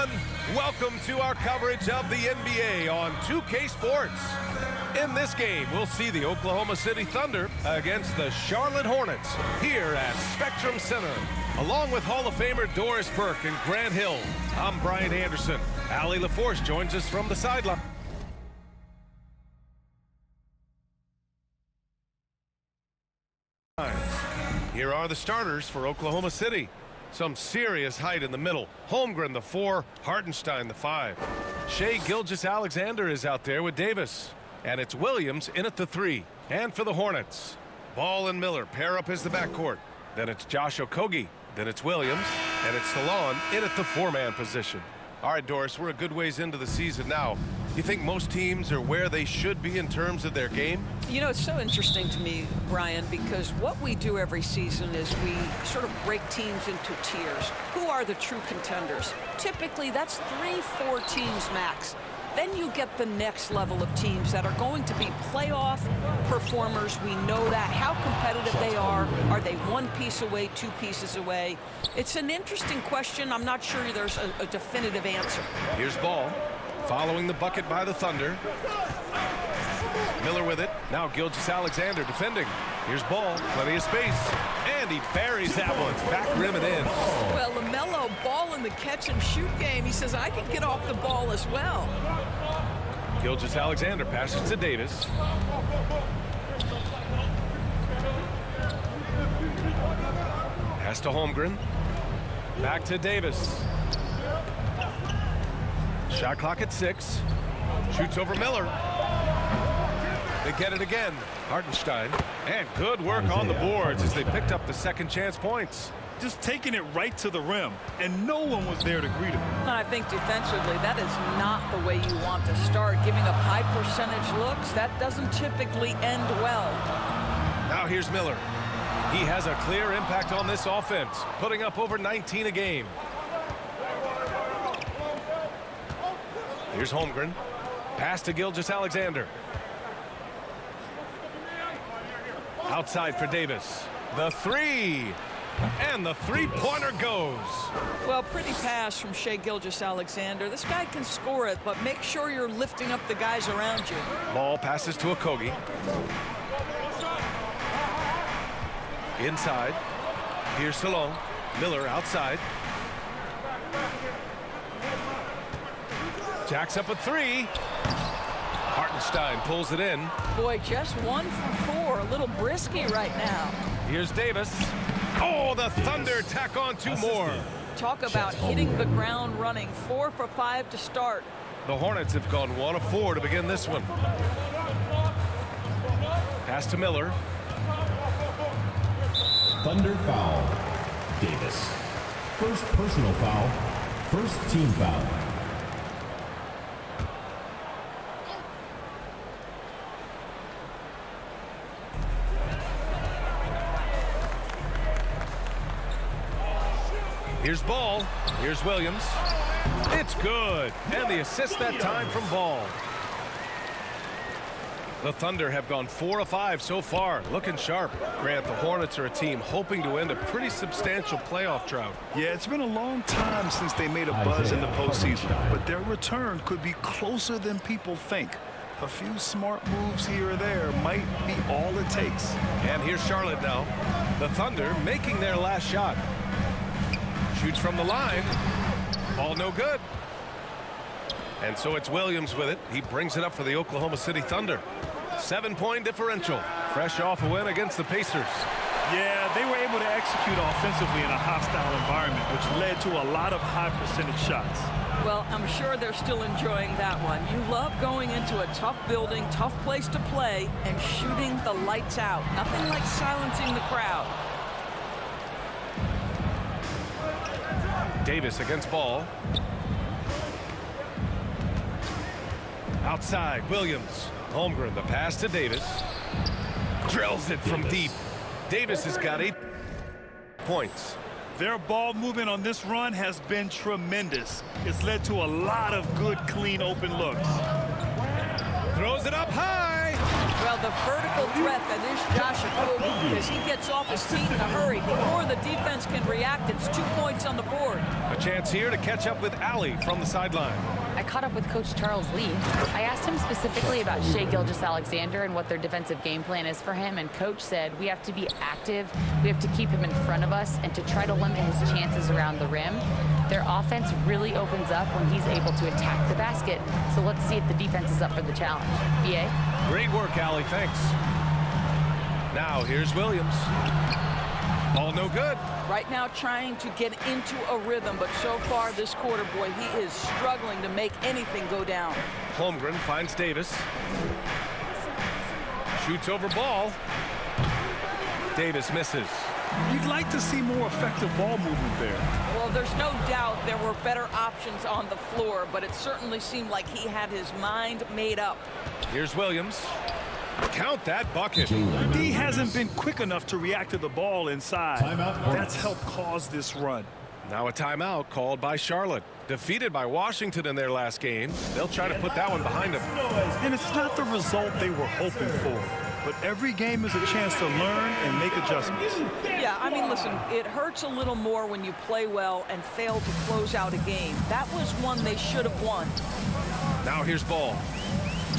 everyone. Welcome to our coverage of the NBA on 2K Sports. In this game, we'll see the Oklahoma City Thunder against the Charlotte Hornets here at Spectrum Center. Along with Hall of Famer Doris Burke and Grant Hill, I'm Brian Anderson. Allie LaForce joins us from the sideline. Here are the starters for Oklahoma City. Some serious height in the middle. Holmgren, the 4, Hartenstein, the 5. Shai Gilgeous-Alexander is out there with Davis. And it's Williams in at the 3. And for the Hornets, Ball and Miller pair up as the backcourt. Then it's Josh Okogie. Then it's Williams. And it's Salon in at the 4-man position. All right, Doris, we're a good ways into the season now. You think most teams are where they should be in terms of their game? You know, it's so interesting to me, Brian, because what we do every season is we sort of break teams into tiers. Who are the true contenders? Typically, that's 3-4 teams max. Then you get the next level of teams that are going to be playoff performers. We know that. How competitive they are. Are they 1 piece away, 2 pieces away? It's an interesting question. I'm not sure there's a definitive answer. Here's Ball. Following the bucket by the Thunder. Miller with it. Now Gilgeous-Alexander defending. Here's Ball. Plenty of space. And he buries that one. Back rim and in. Well, LaMelo, Ball in the catch-and-shoot game. He says, I can get off the ball as well. Gilgeous-Alexander passes to Davis. Pass to Holmgren. Back to Davis. Shot clock at 6. Shoots over Miller. They get it again. Hartenstein. And good work on the boards as they picked up the second chance points. Just taking it right to the rim, and no one was there to greet him. I think defensively, that is not the way you want to start. Giving up high percentage looks, that doesn't typically end well. Now here's Miller. He has a clear impact on this offense, putting up over 19 a game. Here's Holmgren. Pass to Gilgeous-Alexander. Outside for Davis. The 3. And the 3-pointer goes. Well, pretty pass from Shai Gilgeous-Alexander. This guy can score it, but make sure you're lifting up the guys around you. Ball passes to Okogie. Inside. Here's Salon. Miller outside. Jacks up a 3. Hartenstein pulls it in. Boy, just 1 for 4. A little brisky right now. Here's Davis. Oh, the Thunder tack on 2 more. Talk about hitting the ground running. 4 for 5 to start. The Hornets have gone 1 of 4 to begin this one. Pass to Miller. Thunder foul. Davis. First personal foul. First team foul. Here's Ball. Here's Williams. It's good. And the assist that time from Ball. The Thunder have gone 4 of 5 so far. Looking sharp. Grant, the Hornets are a team hoping to end a pretty substantial playoff drought. Yeah, it's been a long time since they made a buzz in the postseason, but their return could be closer than people think. A few smart moves here or there might be all it takes. And here's Charlotte now. The Thunder making their last shot. Shoots from the line. Ball no good. And so it's Williams with it. He brings it up for the Oklahoma City Thunder. 7-point differential. Fresh off a win against the Pacers. Yeah, they were able to execute offensively in a hostile environment, which led to a lot of high percentage shots. Well, I'm sure they're still enjoying that one. You love going into a tough building, tough place to play, and shooting the lights out. Nothing like silencing the crowd. Davis against Ball. Outside, Williams. Holmgren, the pass to Davis. Drills it from deep. Davis has got 8 points. Their ball movement on this run has been tremendous. It's led to a lot of good, clean, open looks. Throws it up high. Well, the vertical threat that is Josh Okogie, because he gets off his feet in a hurry. Before the defense can react, it's 2 points on the board. A chance here to catch up with Allie from the sideline. I caught up with Coach Charles Lee. I asked him specifically about Shai Gilgeous-Alexander and what their defensive game plan is for him, and Coach said we have to be active, we have to keep him in front of us, and to try to limit his chances around the rim. Their offense really opens up when he's able to attack the basket, so let's see if the defense is up for the challenge. BA? Great work, Allie. Thanks. Now, here's Williams. Ball no good. Right now trying to get into a rhythm, but so far this quarter, boy, he is struggling to make anything go down. Holmgren finds Davis. Shoots over ball. Davis misses. You'd like to see more effective ball movement there. Well, there's no doubt there were better options on the floor, but it certainly seemed like he had his mind made up. Here's Williams. Count that bucket. D hasn't been quick enough to react to the ball inside. Timeout, Hornets. That's helped cause this run. Now a timeout called by Charlotte. Defeated by Washington in their last game. They'll try to put that one behind them. And it's not the result they were hoping for. But every game is a chance to learn and make adjustments. Yeah, I mean, listen, it hurts a little more when you play well and fail to close out a game. That was one they should have won. Now here's Ball.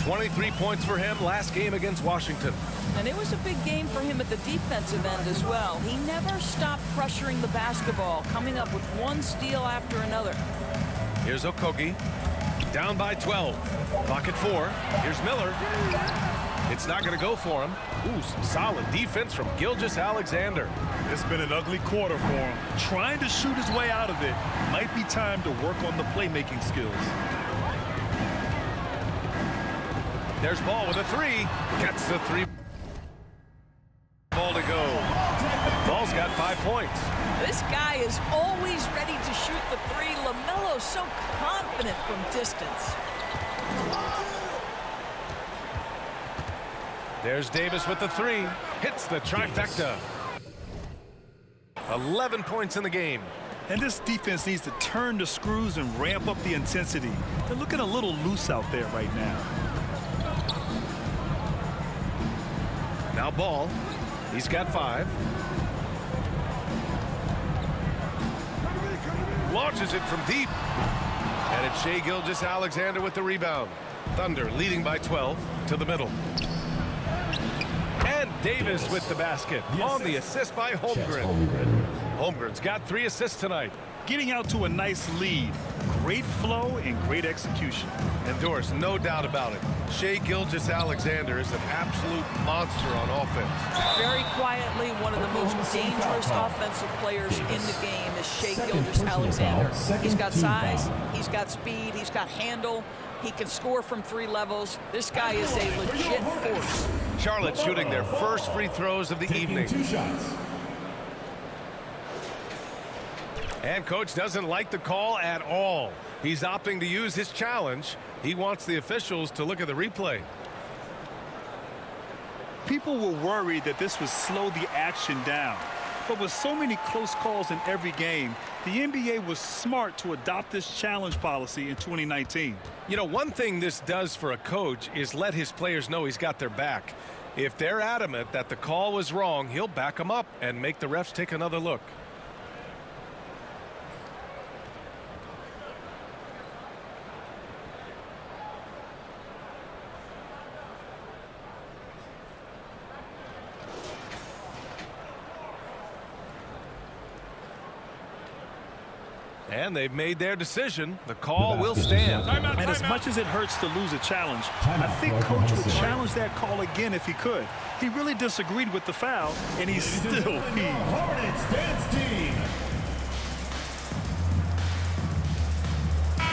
23 points for him last game against Washington. And it was a big game for him at the defensive end as well. He never stopped pressuring the basketball, coming up with one steal after another. Here's Okogie. Down by 12. Clock at 4. Here's Miller. It's not going to go for him. Ooh, some solid defense from Gilgeous-Alexander. It's been an ugly quarter for him. Trying to shoot his way out of it. Might be time to work on the playmaking skills. There's Ball with a 3. Gets the 3. Ball to go. Ball's got 5 points. This guy is always ready to shoot the 3. LaMelo's so confident from distance. There's Davis with the 3. Hits the trifecta. 11 points in the game. And this defense needs to turn the screws and ramp up the intensity. They're looking a little loose out there right now. Now Ball. He's got 5. Launches it from deep. And it's Shai Gilgeous-Alexander with the rebound. Thunder leading by 12 to the middle. And Davis with the basket on the assist by Holmgren. Holmgren's got 3 assists tonight. Getting out to a nice lead. Great flow and great execution. And Doris, no doubt about it. Shai Gilgeous-Alexander is an absolute monster on offense. Very quietly, one of the most dangerous offensive players in the game is Shai Gilgeous-Alexander. He's got size, he's got speed, he's got handle. He can score from 3 levels. This guy is a legit force. Charlotte shooting their first free throws of the evening. 2 shots. And coach doesn't like the call at all. He's opting to use his challenge. He wants the officials to look at the replay. People were worried that this would slow the action down. But with so many close calls in every game, the NBA was smart to adopt this challenge policy in 2019. You know, one thing this does for a coach is let his players know he's got their back. If they're adamant that the call was wrong, he'll back them up and make the refs take another look. And they've made their decision. The call will stand. And as much as it hurts to lose a challenge, I think coach would challenge that call again if he could. He really disagreed with the foul, and he's still peeved. Hornets dance team.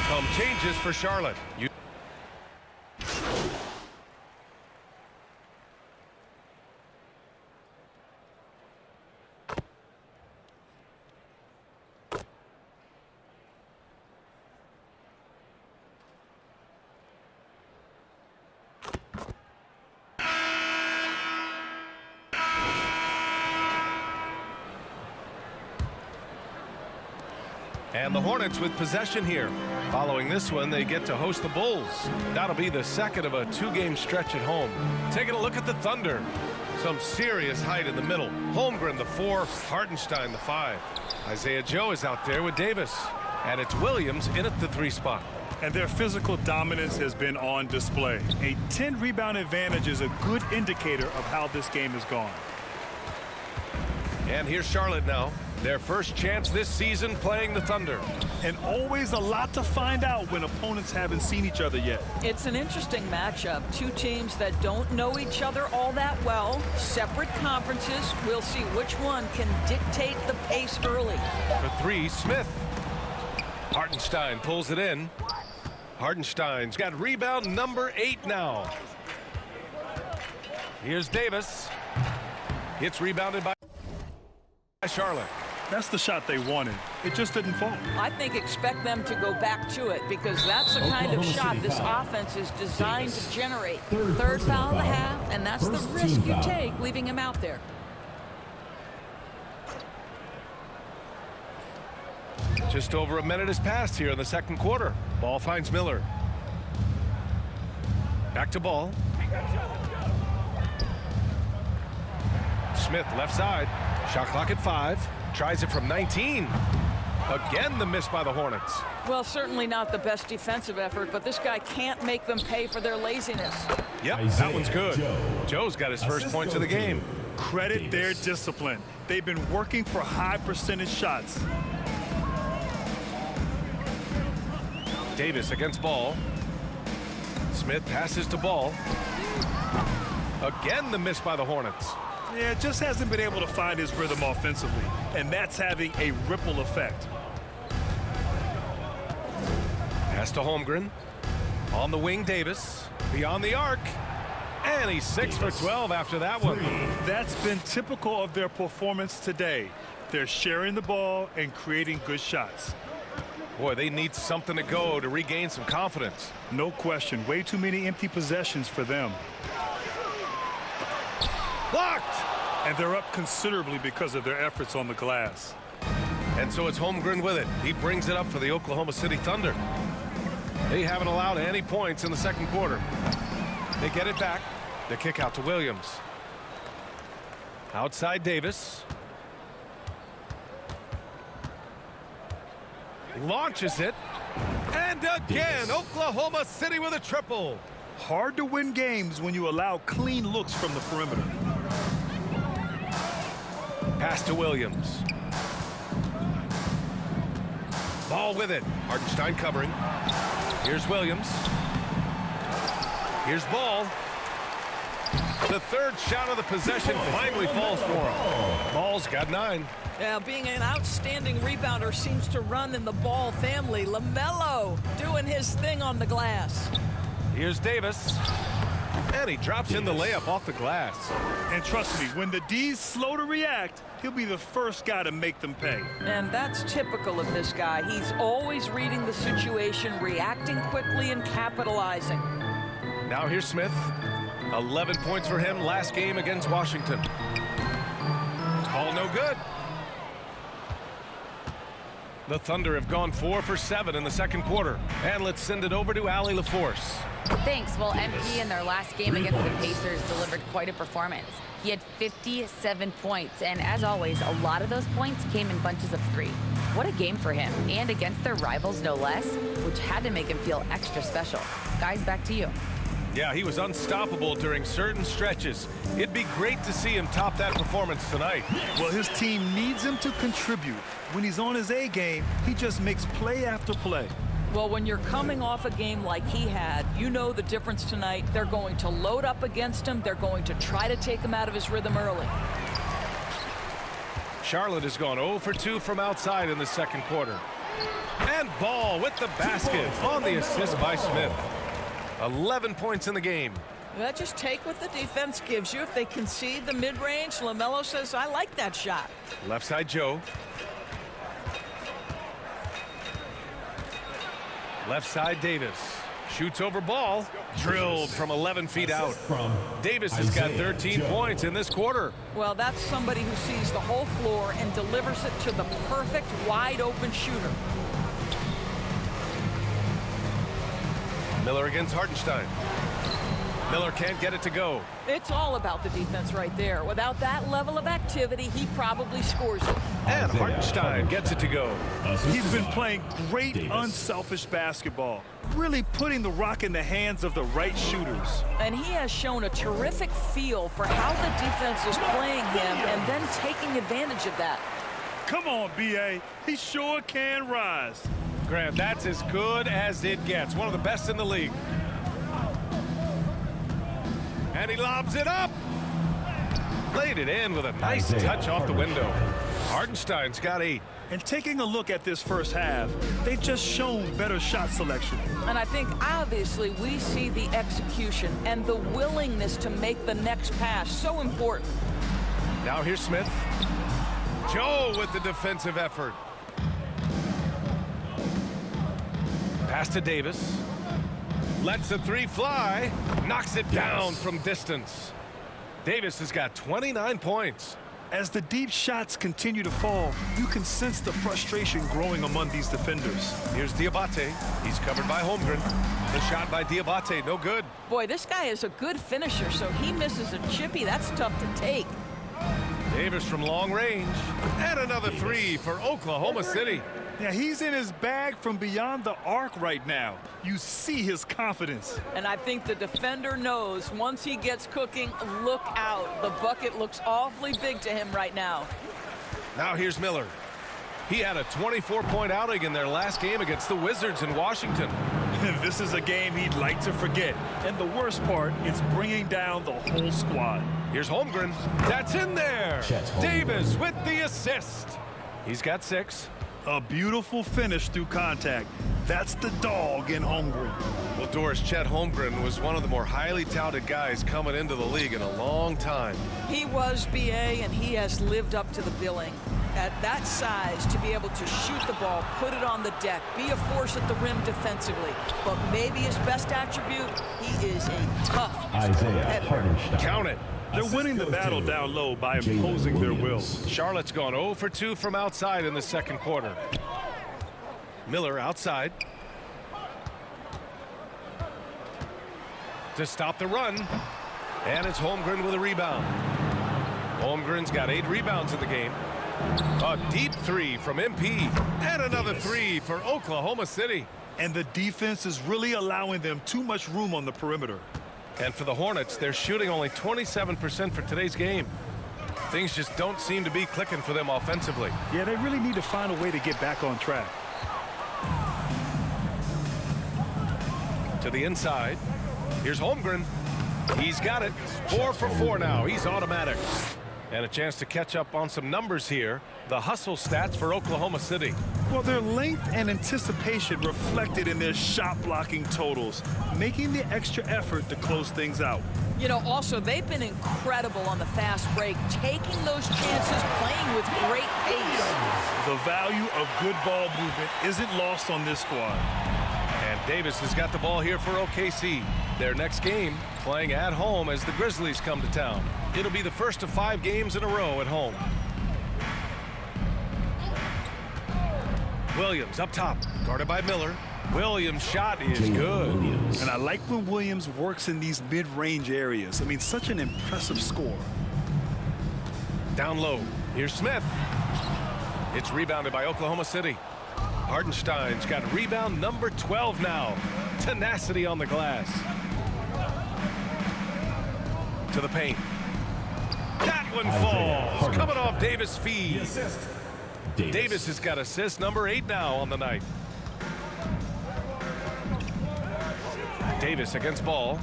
Some changes for Charlotte. And the Hornets with possession here. Following this one, they get to host the Bulls. That'll be the second of a two-game stretch at home. Taking a look at the Thunder. Some serious height in the middle. Holmgren, the 4, Hartenstein, the 5. Isaiah Joe is out there with Davis. And it's Williams in at the 3 spot. And their physical dominance has been on display. A 10-rebound advantage is a good indicator of how this game has gone. And here's Charlotte now. Their first chance this season playing the Thunder. And always a lot to find out when opponents haven't seen each other yet. It's an interesting matchup. Two teams that don't know each other all that well. Separate conferences. We'll see which one can dictate the pace early. For 3, Smith. Hartenstein pulls it in. Hartenstein's got rebound number 8 now. Here's Davis. It's rebounded by Charlotte. That's the shot they wanted. It just didn't fall. I think expect them to go back to it because that's the kind of shot this offense is designed to generate. Third foul of the half, and that's the risk you take leaving him out there. Just over a minute has passed here in the second quarter. Ball finds Miller. Back to Ball. Smith left side. Shot clock at 5. Tries it from 19. Again, the miss by the Hornets. Well, certainly not the best defensive effort, but this guy can't make them pay for their laziness. Yep, that one's good. Joe's got his first points of the game. Credit their discipline. They've been working for high percentage shots. Davis against Ball. Smith passes to Ball. Again, the miss by the Hornets. Yeah, just hasn't been able to find his rhythm offensively, and that's having a ripple effect. Pass to Holmgren. On the wing, Davis. Beyond the arc. And he's 6 for 12 after that one. That's been typical of their performance today. They're sharing the ball and creating good shots. Boy, they need something to go to regain some confidence. No question. Way too many empty possessions for them. Blocked! And they're up considerably because of their efforts on the glass. And so it's Holmgren with it. He brings it up for the Oklahoma City Thunder. They haven't allowed any points in the second quarter. They get it back. The kick out to Williams. Outside Davis. Launches it. And again, Oklahoma City with a triple. Hard to win games when you allow clean looks from the perimeter. Pass to Williams. Ball with it. Hartenstein covering. Here's Williams. Here's Ball. The third shot of the possession finally falls for him. Ball's got 9. Yeah, being an outstanding rebounder seems to run in the Ball family. LaMelo doing his thing on the glass. Here's Davis. And he drops in the layup off the glass. And trust me, when the D's slow to react, he'll be the first guy to make them pay. And that's typical of this guy. He's always reading the situation, reacting quickly and capitalizing. Now here's Smith. 11 points for him last game against Washington. Ball no good. The Thunder have gone 4 for 7 in the second quarter. And let's send it over to Allie LaForce. Thanks. Well, MP in their last game against the Pacers delivered quite a performance. He had 57 points, and as always, a lot of those points came in bunches of 3. What a game for him, and against their rivals, no less, which had to make him feel extra special. Guys, back to you. Yeah, he was unstoppable during certain stretches. It'd be great to see him top that performance tonight. Well, his team needs him to contribute. When he's on his A game, he just makes play after play. Well, when you're coming off a game like he had, you know the difference tonight. They're going to load up against him. They're going to try to take him out of his rhythm early. Charlotte has gone 0 for 2 from outside in the second quarter. And Ball with the basket on the assist by Smith. 11 points in the game. Well, just take what the defense gives you. If they concede the mid-range, LaMelo says, I like that shot. Left side Joe. Left side Davis. Shoots over Ball. Drilled from 11 feet out. Davis has got 13 points in this quarter. Well, that's somebody who sees the whole floor and delivers it to the perfect wide open shooter. Miller against Hartenstein. Miller can't get it to go. It's all about the defense right there. Without that level of activity, he probably scores it. And Hartenstein gets it to go. He's been playing great, unselfish basketball, really putting the rock in the hands of the right shooters. And he has shown a terrific feel for how the defense is playing him and then taking advantage of that. Come on, B.A. He sure can rise. Grant, that's as good as it gets. One of the best in the league. And he lobs it up. Laid it in with a nice touch off the window. Hartenstein's got 8. And taking a look at this first half, they've just shown better shot selection. And I think obviously we see the execution and the willingness to make the next pass so important. Now here's Smith. Joe with the defensive effort. Pass to Davis. Lets the 3 fly. Knocks it down from distance. Davis has got 29 points. As the deep shots continue to fall, you can sense the frustration growing among these defenders. Here's Diabate. He's covered by Holmgren. The shot by Diabate, no good. Boy, this guy is a good finisher, so he misses a chippy. That's tough to take. Davis from long range. And another 3 for Oklahoma City. Yeah, he's in his bag from beyond the arc right now. You see his confidence. And I think the defender knows once he gets cooking, look out. The bucket looks awfully big to him right now. Now here's Miller. He had a 24-point outing in their last game against the Wizards in Washington. This is a game he'd like to forget. And the worst part is bringing down the whole squad. Here's Holmgren. That's in there. Davis with the assist. He's got 6. A beautiful finish through contact. That's the dog in Holmgren. Well, Doris, Chet Holmgren was one of the more highly touted guys coming into the league in a long time. He was, B.A., and he has lived up to the billing. At that size, to be able to shoot the ball, put it on the deck, be a force at the rim defensively. But maybe his best attribute, he is a tough competitor. Count it. They're winning the battle down low by imposing their will. Charlotte's gone 0 for 2 from outside in the second quarter. Miller outside. To stop the run. And it's Holmgren with a rebound. Holmgren's got 8 rebounds in the game. A deep 3 from MP. And another 3 for Oklahoma City. And the defense is really allowing them too much room on the perimeter. And for the Hornets, they're shooting only 27% for today's game. Things just don't seem to be clicking for them offensively. Yeah, they really need to find a way to get back on track. To the inside. Here's Holmgren. He's got it. 4 for 4 now. He's automatic. And a chance to catch up on some numbers here. The hustle stats for Oklahoma City. Well, their length and anticipation reflected in their shot blocking totals, making the extra effort to close things out. You know, also, they've been incredible on the fast break, taking those chances, playing with great pace. The value of good ball movement isn't lost on this squad. And Davis has got the ball here for OKC. Their next game playing at home as the Grizzlies come to town. It'll be the first of 5 games in a row at home. Williams up top, guarded by Miller. Williams' shot is good. And I like when Williams works in these mid-range areas. I mean, such an impressive score. Down low, here's Smith. It's rebounded by Oklahoma City. Hartenstein's got rebound number 12 now. Tenacity on the glass. To the paint. That one falls. Coming off Davis' feed. Davis has got assist number 8 now on the night. Davis against ball.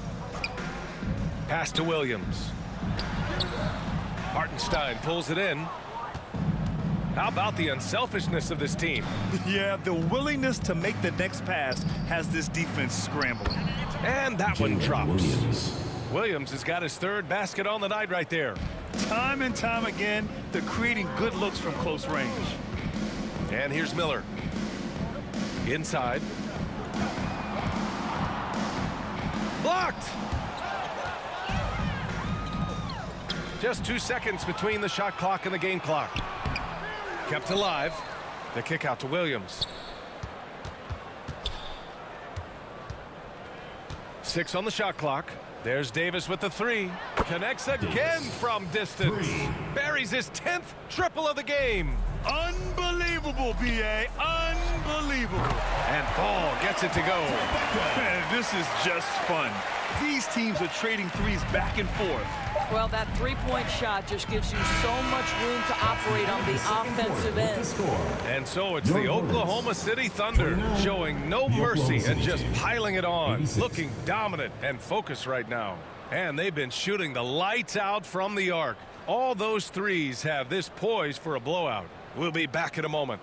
Pass to Williams. Hartenstein pulls it in. How about the unselfishness of this team? Yeah, the willingness to make the next pass has this defense scrambling. And that one drops. Williams has got his 3rd basket on the night right there. Time and time again, they're creating good looks from close range. And here's Miller. Inside. Blocked! Just 2 seconds between the shot clock and the game clock. Kept alive. The kick out to Williams. 6 on the shot clock. There's Davis with the 3. Connects again from distance. Buries his 10th triple of the game. Unbelievable, B.A. Unbelievable. And Ball gets it to go. Man, this is just fun. These teams are trading threes back and forth. Well, that three-point shot just gives you so much room to operate on the offensive end. And so it's the Oklahoma City Thunder showing no mercy and just piling it on. Looking dominant and focused right now. And they've been shooting the lights out from the arc. All those threes have this poised for a blowout. We'll be back in a moment.